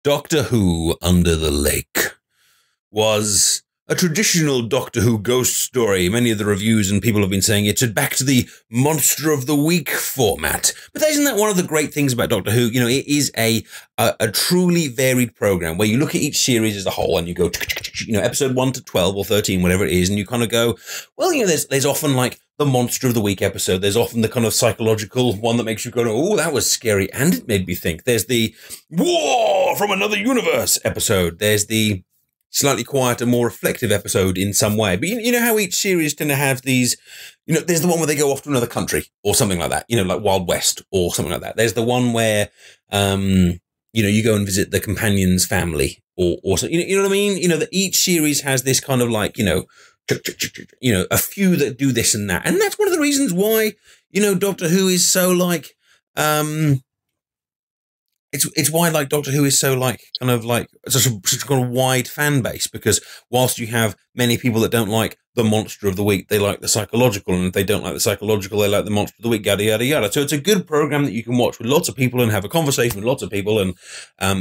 Doctor Who Under the Lake was a traditional Doctor Who ghost story. Many of the reviews and people have been saying it's back to the Monster of the Week format. But isn't that one of the great things about Doctor Who? You know, it is a truly varied program where you look at each series as a whole and you go, you know, episode 1 to 12 or 13, whatever it is, and you kind of go, well, you know, there's often like the Monster of the Week episode. There's often the kind of psychological one that makes you go, oh, that was scary, and it made me think. There's the War from Another Universe episode. There's the slightly quieter, more reflective episode in some way. But you know how each series tend to have these, you know, there's the one where they go off to another country or something like that, you know, like Wild West or something like that. There's the one where, you know, you go and visit the companion's family or so, you know what I mean? You know, that each series has this kind of like, you know, a few that do this and that. And that's one of the reasons why, you know, Doctor Who is so like, it's why like Doctor Who is so like kind of like such a kind of wide fan base, because whilst you have many people that don't like the Monster of the Week, they like the psychological, and if they don't like the psychological, they like the Monster of the Week, yada yada yada. So it's a good program that you can watch with lots of people and have a conversation with lots of people, and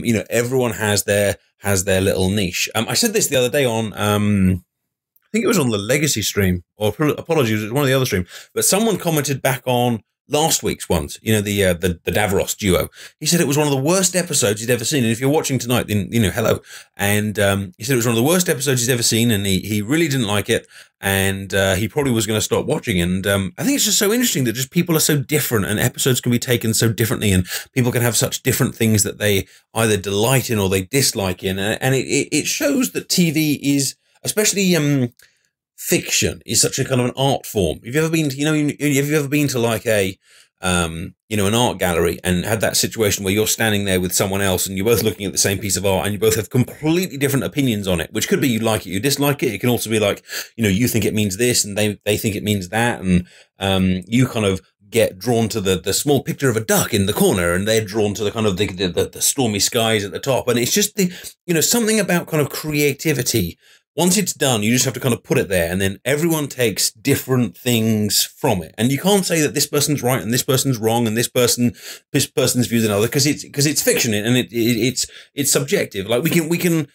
you know, everyone has their little niche. I said this the other day on I think it was on the Legacy stream, or apologies, it was one of the other streams, but someone commented back on last week's ones, you know, the Davros duo. He said it was one of the worst episodes he'd ever seen. And if you're watching tonight, then, you know, hello. And he said it was one of the worst episodes he's ever seen, and he really didn't like it. And he probably was going to stop watching. And I think it's just so interesting that just people are so different, and episodes can be taken so differently, and people can have such different things that they either delight in or they dislike in. And it shows that TV is, especially fiction, is such a kind of an art form. Have you ever been to, you know, have you ever been to like a, you know, an art gallery and had that situation where you're standing there with someone else and you're both looking at the same piece of art and you both have completely different opinions on it, which could be you like it, you dislike it. It can also be like, you know, you think it means this and they think it means that. And you kind of get drawn to the small picture of a duck in the corner, and they're drawn to the kind of the stormy skies at the top. And it's just the, you know, something about kind of creativity. Once it's done, you just have to kind of put it there, and then everyone takes different things from it. And you can't say that this person's right and this person's wrong and this person's views another, because it's fiction, and it's subjective. Like we can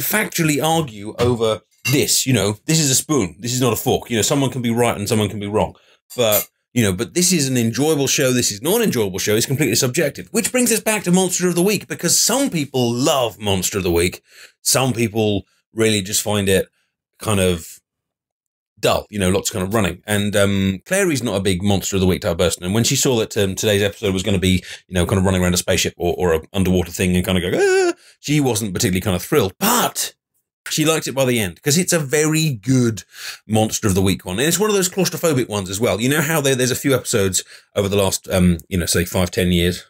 factually argue over this. You know, this is a spoon, this is not a fork. You know, someone can be right and someone can be wrong, but you know, but this is an enjoyable show. This is not an enjoyable show. It's completely subjective, which brings us back to Monster of the Week, because some people love Monster of the Week. Some people really just find it kind of dull, you know, lots of kind of running. And Clary's not a big Monster of the Week type person. And when she saw that today's episode was going to be, you know, kind of running around a spaceship or an underwater thing and kind of go, she wasn't particularly kind of thrilled. But she liked it by the end, because it's a very good Monster of the Week one. And it's one of those claustrophobic ones as well. You know how there's a few episodes over the last, you know, say 5-10 years.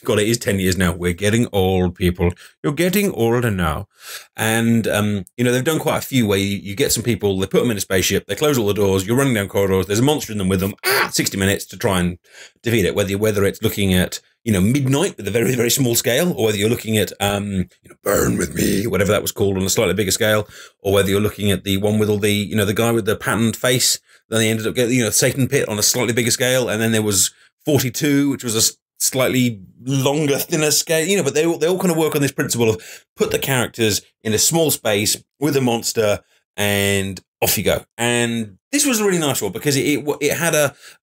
God, it is 10 years now. We're getting old, people. You're getting older now. And, you know, they've done quite a few where you get some people, they put them in a spaceship, they close all the doors, you're running down corridors, there's a monster in them with them, 60 minutes to try and defeat it, whether it's looking at, you know, Midnight with a very, very small scale, or whether you're looking at, you know, Burn With Me, whatever that was called, on a slightly bigger scale, or whether you're looking at the one with all the, you know, the guy with the patterned face, then they ended up getting, you know, Satan Pit on a slightly bigger scale, and then there was 42, which was a slightly longer, thinner scale, you know, but they all kind of work on this principle of put the characters in a small space with a monster and off you go. And this was a really nice one, because it had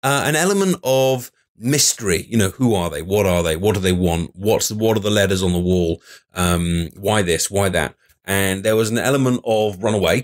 an element of mystery. You know, who are they? What are they? What do they want? What are the letters on the wall? Why this? Why that? And there was an element of runaway.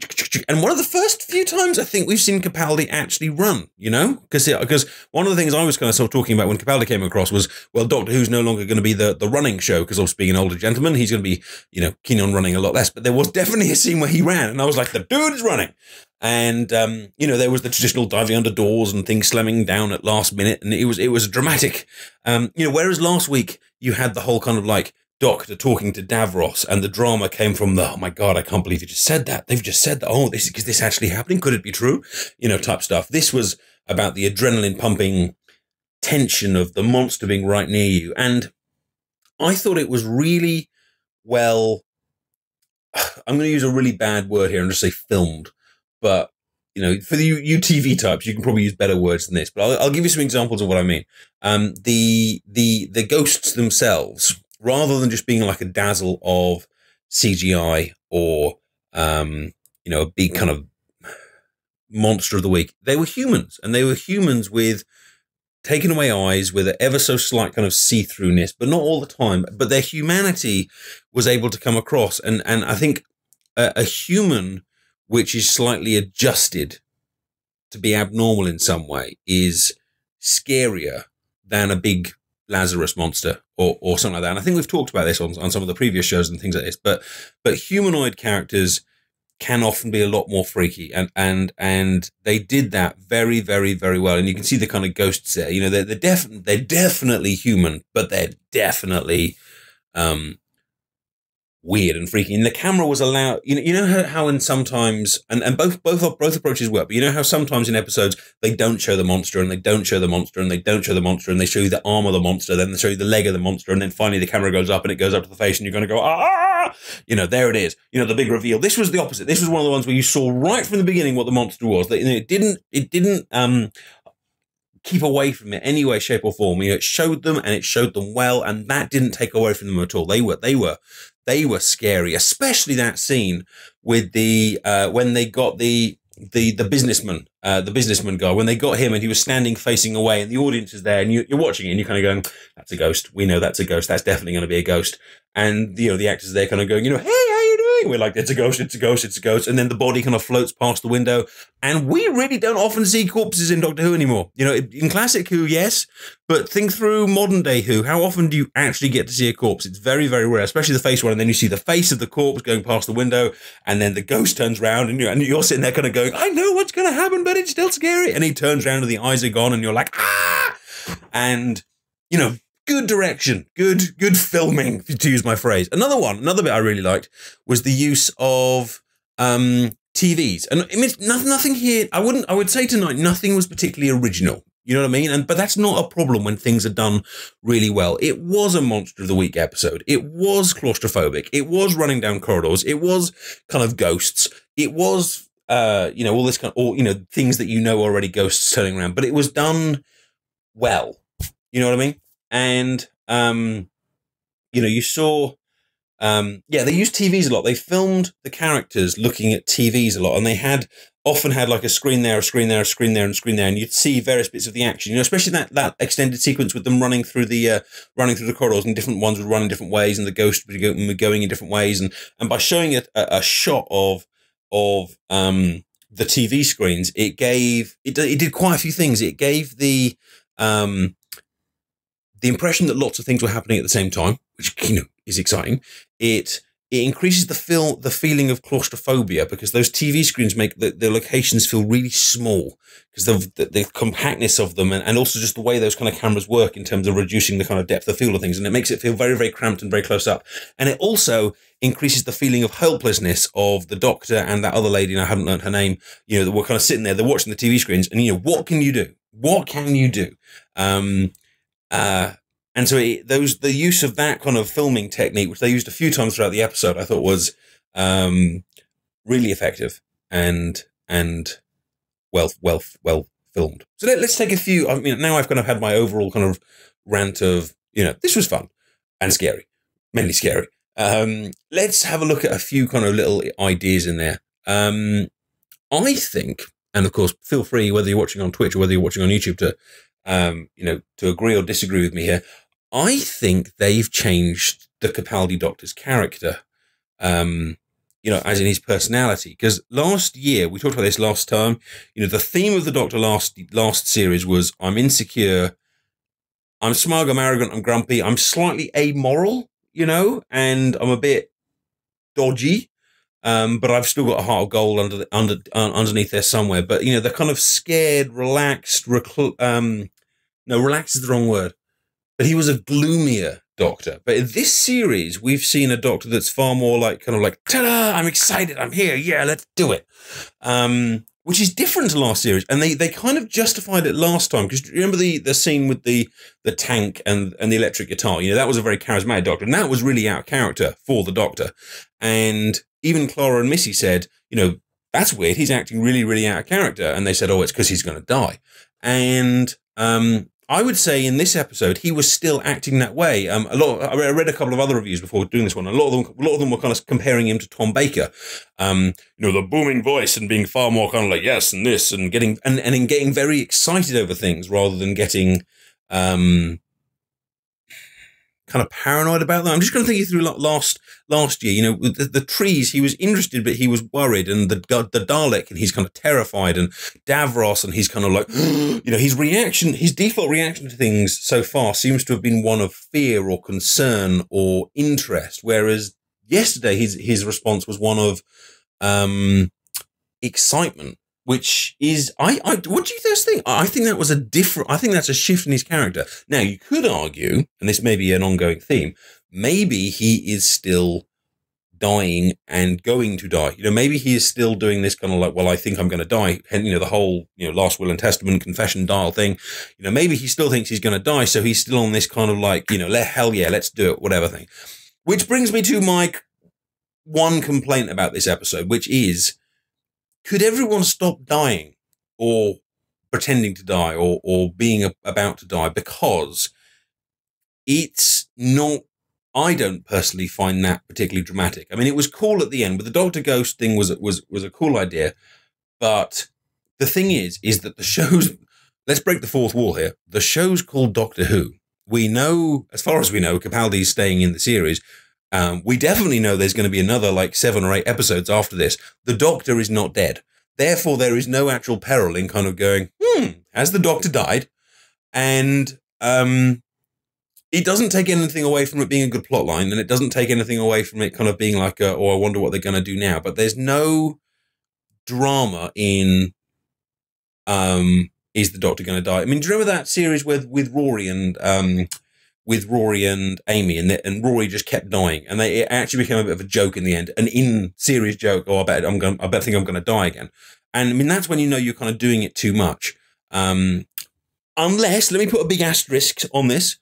And one of the first few times I think we've seen Capaldi actually run, you know, because one of the things I was kind of sort of talking about when Capaldi came across was, well, Doctor Who's no longer going to be the running show, because obviously being an older gentleman, he's going to be, you know, keen on running a lot less. But there was definitely a scene where he ran, and I was like, the dude is running. And, you know, there was the traditional diving under doors and things slamming down at last minute. And it was dramatic. You know, whereas last week you had the whole kind of like Doctor talking to Davros, and the drama came from the, oh my God, I can't believe you just said that. They've just said that. Oh, is this actually happening? Could it be true? You know, type stuff. This was about the adrenaline pumping tension of the monster being right near you. And I thought it was really well, I'm going to use a really bad word here and just say filmed, but you know, for the you TV types, you can probably use better words than this, but I'll give you some examples of what I mean. The ghosts themselves, rather than just being like a dazzle of CGI or, you know, a big kind of monster of the week. They were humans, and they were humans with taken away eyes, with an ever so slight kind of see-throughness, but not all the time. But their humanity was able to come across. And I think a human which is slightly adjusted to be abnormal in some way is scarier than a big Lazarus monster or something like that. And I think we've talked about this on some of the previous shows and things like this. But humanoid characters can often be a lot more freaky, and they did that very, very, very well. And you can see the kind of ghosts there. You know, they're definitely human, but they're definitely weird and freaky. And the camera was allowed. You know how in sometimes and both approaches work. But you know how sometimes in episodes they don't show the monster, and they don't show the monster, and they don't show the monster, and they show you the arm of the monster, then they show you the leg of the monster, and then finally the camera goes up and it goes up to the face, and you're going to go ah. You know, there it is. You know, the big reveal. This was the opposite. This was one of the ones where you saw right from the beginning what the monster was. It didn't keep away from it any way, shape, or form. You know, it showed them, and it showed them well, and that didn't take away from them at all. They were scary, especially that scene with the when they got the businessman guy, when they got him and he was standing facing away, and the audience is there, and you're watching it, and you're kind of going, "That's a ghost. We know that's a ghost. That's definitely going to be a ghost." And you know, the actors there kind of going, you know, "Hey, how you doing?" We're like, "It's a ghost. It's a ghost. It's a ghost." And then the body kind of floats past the window, and we really don't often see corpses in Doctor Who anymore. You know, in classic Who, yes, but think through modern day Who. How often do you actually get to see a corpse? It's very, very rare, especially the face one. And then you see the face of the corpse going past the window, and then the ghost turns around, and you're sitting there kind of going, "I know what's going to happen, but it's still scary." And he turns around, and the eyes are gone, and you're like, "Ah!" And you know, good direction, good filming, to use my phrase. Another bit I really liked was the use of TVs, and I mean, nothing here. I would say tonight, nothing was particularly original. You know what I mean? But that's not a problem when things are done really well. It was a Monster of the Week episode. It was claustrophobic. It was running down corridors. It was kind of ghosts. It was, you know, all this kind of, all, you know, things that you know already, ghosts turning around. But it was done well. You know what I mean? And, you know, you saw, yeah, they used TVs a lot. They filmed the characters looking at TVs a lot, and they often had like a screen there, a screen there, a screen there, and a screen there, and you'd see various bits of the action. You know, especially that extended sequence with them running through the corridors, and different ones would run in different ways, and the ghost would be going in different ways, and by showing a shot of the TV screens, it did quite a few things. It gave the impression that lots of things were happening at the same time, which, you know, is exciting. It increases the feeling of claustrophobia, because those TV screens make the locations feel really small, because of the compactness of them, and also just the way those kind of cameras work in terms of reducing the kind of depth of field of things. And it makes it feel very, very cramped and very close up. And it also increases the feeling of helplessness of the Doctor and that other lady, and I haven't learned her name, you know, that were kind of sitting there, they're watching the TV screens, and, you know, what can you do? What can you do? And so the use of that kind of filming technique, which they used a few times throughout the episode, I thought was really effective and well filmed. So let's take a few. I mean, now I've kind of had my overall kind of rant of, you know, this was fun and scary, mainly scary. Let's have a look at a few kind of little ideas in there. I think, and of course, feel free, whether you're watching on Twitch or whether you're watching on YouTube, to you know, to agree or disagree with me here. I think they've changed the Capaldi Doctor's character, you know, as in his personality. Because last year, we talked about this last time, you know, the theme of the Doctor last series was, I'm insecure, I'm smug, I'm arrogant, I'm grumpy, I'm slightly amoral, you know, and I'm a bit dodgy. But I've still got a heart of gold underneath there somewhere. But, you know, they're kind of scared, relaxed, no, relaxed is the wrong word. But he was a gloomier Doctor. But in this series, we've seen a Doctor that's far more like, kind of like, ta-da, I'm excited, I'm here, yeah, let's do it. Which is different to last series. And they kind of justified it last time. Because remember the scene with the tank and the electric guitar? You know, that was a very charismatic Doctor. And that was really out of character for the Doctor. And even Clara and Missy said, you know, that's weird. He's acting really, really out of character. And they said, oh, it's because he's going to die. And I would say in this episode he was still acting that way. I read a couple of other reviews before doing this one. A lot of them were kind of comparing him to Tom Baker. The booming voice and being far more kind of like yes and this and getting and getting very excited over things rather than getting kind of paranoid about them. I'm just going to think you through last year. The trees, he was interested, but he was worried, and the Dalek, and he's kind of terrified, and Davros, and he's kind of like, his default reaction to things so far seems to have been one of fear or concern or interest, whereas yesterday his response was one of excitement. Which is, what do you guys think? I think that was I think that's a shift in his character. Now, you could argue, and this may be an ongoing theme, maybe he is still dying and going to die. Maybe he is still doing this kind of like, well, I think I'm going to die. And, the whole, last will and testament, confession dial thing. Maybe he still thinks he's going to die. So he's still on this kind of like, hell yeah, let's do it, whatever thing. Which brings me to my one complaint about this episode, which is, could everyone stop dying or pretending to die or being about to die? Because it's not, I don't personally find that particularly dramatic. I mean, it was cool at the end, but the Dr. Ghost thing was a cool idea. But the thing is that the show's, let's break the fourth wall here. The show's called Doctor Who. We know, as far as we know, Capaldi's staying in the series. We definitely know there's going to be another like 7 or 8 episodes after this. The Doctor is not dead. Therefore, there is no actual peril in kind of going, has the Doctor died? And it doesn't take anything away from it being a good plot line, and it doesn't take anything away from it kind of being like, I wonder what they're going to do now. But there's no drama in, is the Doctor going to die? I mean, do you remember that series with Rory and Amy, and Rory just kept dying, and it actually became a bit of a joke in the end, an in-series joke. Oh, I bet I'm going to die again. And I mean, that's when you're kind of doing it too much. Unless, let me put a big asterisk on this,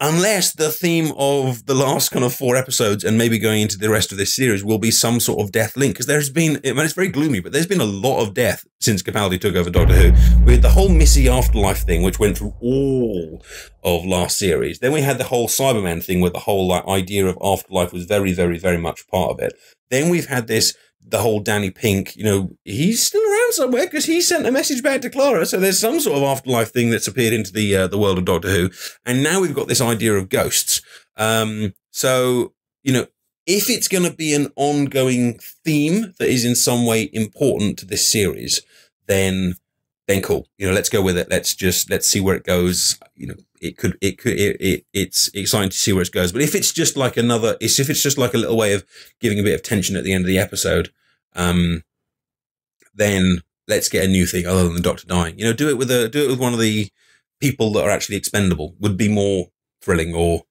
unless the theme of the last kind of 4 episodes and maybe going into the rest of this series will be some sort of death link. Because there's been, it's very gloomy, but there's been a lot of death since Capaldi took over Doctor Who. We had the whole Missy Afterlife thing, which went through all of last series. Then we had the whole Cyberman thing, where the whole idea of afterlife was very, very, very much part of it. Then we've had the whole Danny Pink, he's still around somewhere because he sent a message back to Clara. So there's some sort of afterlife thing that's appeared into the world of Doctor Who. And now we've got this idea of ghosts. So, if it's going to be an ongoing theme that is in some way important to this series, then cool. Let's go with it. Let's see where it goes. It's exciting to see where it goes. But if it's just like a little way of giving a bit of tension at the end of the episode, then let's get a new thing other than the Doctor dying. Do it with one of the people that are actually expendable would be more thrilling or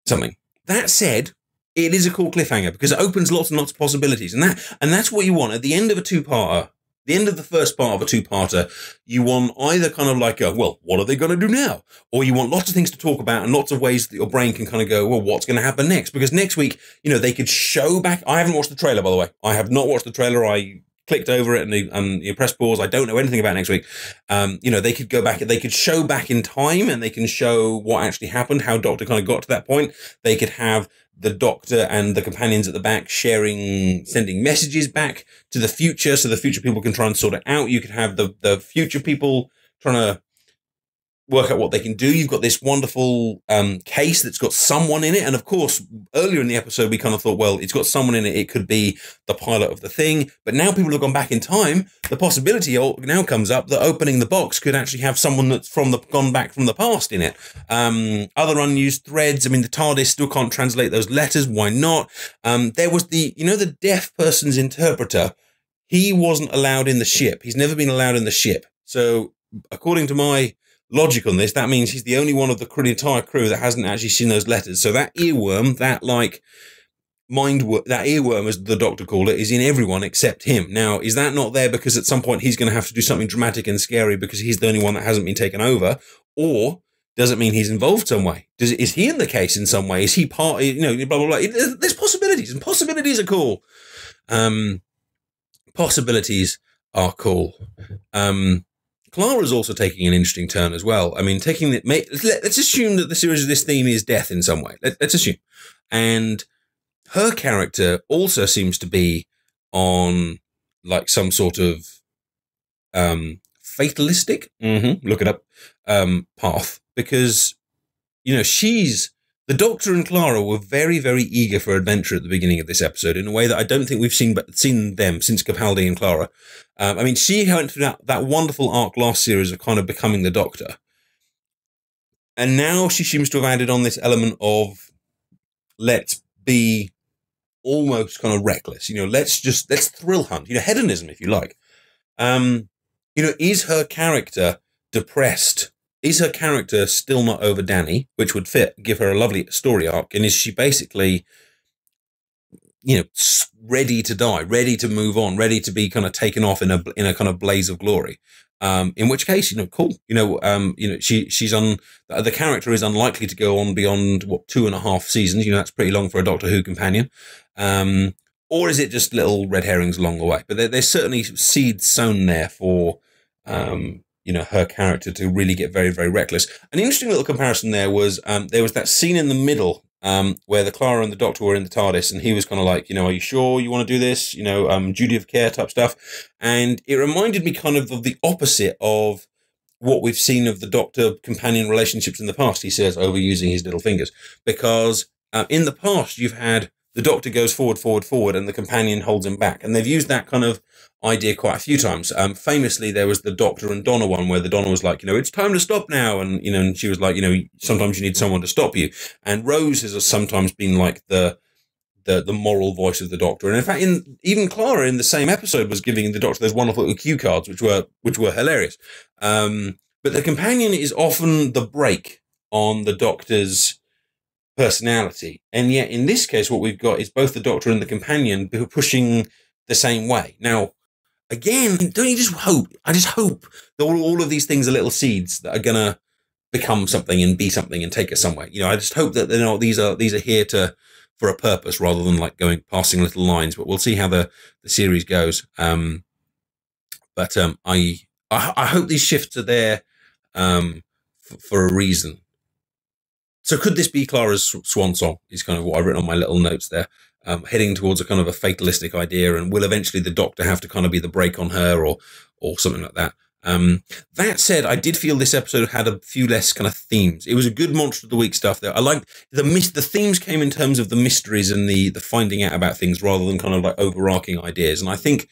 something. That said, it is a cool cliffhanger because it opens lots and lots of possibilities, and that's what you want at the end of a 2-parter. The end of the first part of a 2-parter, you want either kind of like what are they going to do now? Or you want lots of things to talk about and lots of ways that your brain can kind of go, well, what's going to happen next? Because next week, they could show back. I haven't watched the trailer, by the way. I have not watched the trailer. I clicked over it and you press pause. I don't know anything about next week. They could go back, they could show back in time, and they can show what actually happened, how Doctor kind of got to that point. They could have the Doctor and the companions at the back sending messages back to the future, so the future people can try and sort it out. You could have the future people trying to work out what they can do. You've got this wonderful case that's got someone in it. And of course, earlier in the episode, we kind of thought, well, it's got someone in it. It could be the pilot of the thing. But now people have gone back in time. The possibility now comes up that opening the box could actually have someone that's gone back from the past in it. Other unused threads. I mean, the TARDIS still can't translate those letters. Why not? There was the deaf person's interpreter. He wasn't allowed in the ship. He's never been allowed in the ship. So according to my logic on this, that means he's the only one of the entire crew that hasn't actually seen those letters. So that earworm, that earworm, as the Doctor called it, is in everyone except him. Now, is that not there because at some point he's going to have to do something dramatic and scary because he's the only one that hasn't been taken over? Or does it mean he's involved some way? Is he in the case in some way? Is he part, blah, blah, blah. There's possibilities, and possibilities are cool. Possibilities are cool. Clara's also taking an interesting turn as well. I mean, let's assume that the series of this theme is death in some way. Let's assume. And her character also seems to be on like some sort of fatalistic, look it up, path, because, you know, the Doctor and Clara were very, very eager for adventure at the beginning of this episode in a way that I don't think we've seen them since Capaldi and Clara. I mean, she went through that wonderful arc last series of kind of becoming the Doctor. And now she seems to have added on this element of let's be almost kind of reckless. You know, let's thrill hunt, you know, hedonism, if you like. You know, is her character depressed? Is her character still not over Danny, which would give her a lovely story arc? And is she basically, you know, ready to die, ready to move on, ready to be kind of taken off in a kind of blaze of glory? In which case, you know, cool. You know, the character is unlikely to go on beyond 2.5 seasons. You know, that's pretty long for a Doctor Who companion. Or is it just little red herrings along the way? But there's certainly seeds sown there for, you know, her character to really get very, very reckless. An interesting little comparison there was that scene in the middle where the Clara and the Doctor were in the TARDIS, and he was kind of like, you know, are you sure you want to do this? You know, duty of care type stuff. And it reminded me kind of the opposite of what we've seen of the Doctor companion relationships in the past. He says, overusing his little fingers, because in the past you've had the Doctor goes forward, and the companion holds him back. And they've used that kind of idea quite a few times. Famously, there was the Doctor and Donna one where the Donna was like, you know, it's time to stop now. And, you know, and she was like, you know, sometimes you need someone to stop you. And Rose has sometimes been like the moral voice of the Doctor. And in fact, even Clara in the same episode was giving the Doctor those wonderful little cue cards, which were hilarious. But the companion is often the brake on the Doctor's personality. And yet in this case, what we've got is both the Doctor and the companion who are pushing the same way. Now, again, don't you just hope? I just hope that all of these things are little seeds that are going to become something and be something and take us somewhere. You know, I just hope that, you know, these are here for a purpose rather than like passing little lines. But we'll see how the series goes. But I hope these shifts are there for a reason. So could this be Clara's swan song is kind of what I've written on my little notes there, heading towards a kind of a fatalistic idea, and will eventually the Doctor have to kind of be the brake on her or something like that. That said, I did feel this episode had a few less kind of themes. It was a good Monster of the Week stuff there. I liked the themes came in terms of the mysteries and the finding out about things rather than kind of like overarching ideas. And I think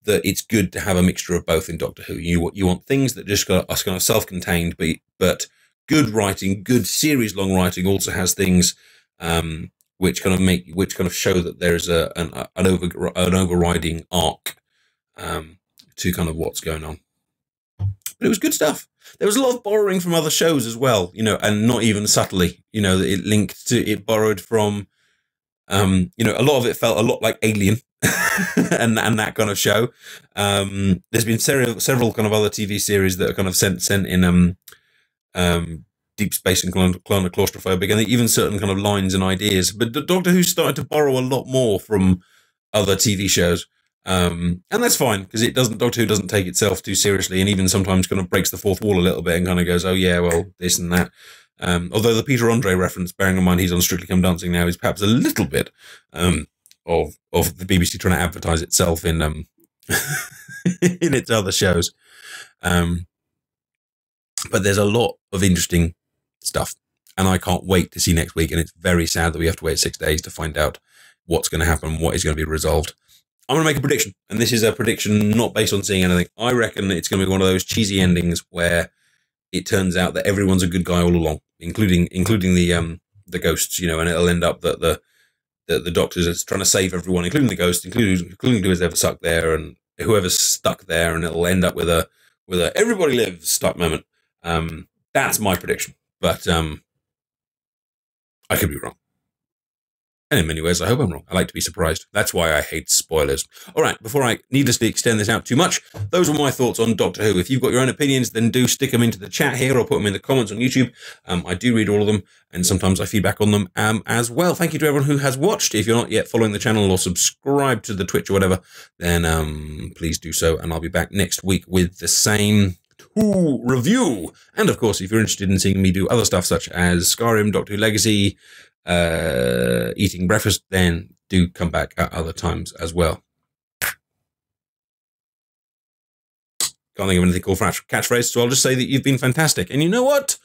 that it's good to have a mixture of both in Doctor Who. You want things that just are kind of self-contained, but good writing, good series-long writing also has things which kind of show that there's an overriding arc to kind of what's going on. But it was good stuff. There was a lot of borrowing from other shows as well, you know, and not even subtly. You know, it borrowed from, you know, a lot of it felt a lot like Alien and that kind of show. There's been several kind of other TV series that are kind of sent in Deep Space and Claustrophobic, and even certain kind of lines and ideas. But Doctor Who started to borrow a lot more from other TV shows, and that's fine because Doctor Who doesn't take itself too seriously, and even sometimes kind of breaks the fourth wall a little bit and kind of goes, "Oh yeah, well this and that." Although the Peter Andre reference, bearing in mind he's on Strictly Come Dancing now, is perhaps a little bit of the BBC trying to advertise itself in in its other shows. But there's a lot of interesting stuff, and I can't wait to see next week. And it's very sad that we have to wait 6 days to find out what's going to happen, what is going to be resolved. I'm going to make a prediction, and this is a prediction not based on seeing anything. I reckon it's going to be one of those cheesy endings where it turns out that everyone's a good guy all along, including the ghosts, you know, and it'll end up that the Doctor's is trying to save everyone, including the ghosts, including whoever's ever stuck there and whoever's stuck there, and it'll end up with a everybody lives type moment. That's my prediction, but I could be wrong. And in many ways, I hope I'm wrong. I like to be surprised. That's why I hate spoilers. All right, before I needlessly extend this out too much, those are my thoughts on Doctor Who. If you've got your own opinions, then do stick them into the chat here or put them in the comments on YouTube. I do read all of them, and sometimes I feedback on them as well. Thank you to everyone who has watched. If you're not yet following the channel or subscribed to the Twitch or whatever, then please do so, and I'll be back next week with the same to review. And of course, if you're interested in seeing me do other stuff such as Skyrim, Doctor Who Legacy, eating breakfast, then do come back at other times as well. Can't think of anything cool for catchphrase, so I'll just say that you've been fantastic. And you know what?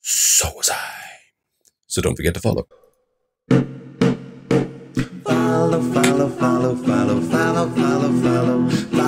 So was I. So don't forget to follow. Follow, follow, follow, follow, follow, follow, follow.